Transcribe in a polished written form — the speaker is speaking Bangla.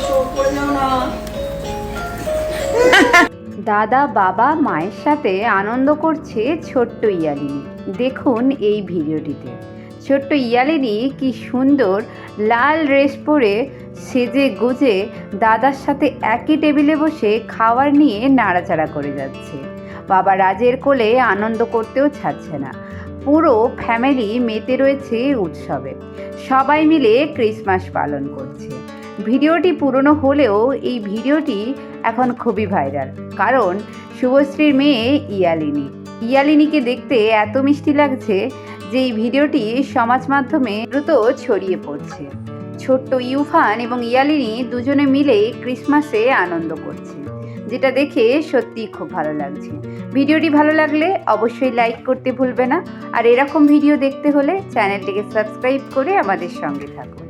বসো, পড়ে যাও না। দাদা বাবা মায়ের সাথে আনন্দ করছে ছোট্ট ইয়ালিনী। দেখুন এই ভিডিওটিতে ছোট্ট ইয়ালিনী কি সুন্দর লাল ড্রেস পরে সেজে গুজে দাদার সাথে একই টেবিলে বসে খাবার নিয়ে নাড়াচাড়া করে যাচ্ছে। বাবা রাজের কোলে আনন্দ করতেও ছাড়ছে না। পুরো ফ্যামিলি মেতে রয়েছে উৎসবে, সবাই মিলে ক্রিসমাস পালন করছে। ভিডিওটি পুরনো হলেও এই ভিডিওটি এখন খুবই ভাইরাল, কারণ শুভশ্রীর মেয়ে ইয়ালিনীকে দেখতে এত মিষ্টি লাগছে যে এই ভিডিওটি সমাজ মাধ্যমে দ্রুত ছড়িয়ে পড়ছে। ছোট্ট ইউফান এবং ইয়ালিনী দুজনে মিলে ক্রিসমাসে আনন্দ করছে, যেটা দেখে সত্যিই খুব ভালো লাগছে। ভিডিওটি ভালো লাগলে অবশ্যই লাইক করতে ভুলবে না, আর এরকম ভিডিও দেখতে হলে চ্যানেলটিকে সাবস্ক্রাইব করে আমাদের সঙ্গে থাকুন।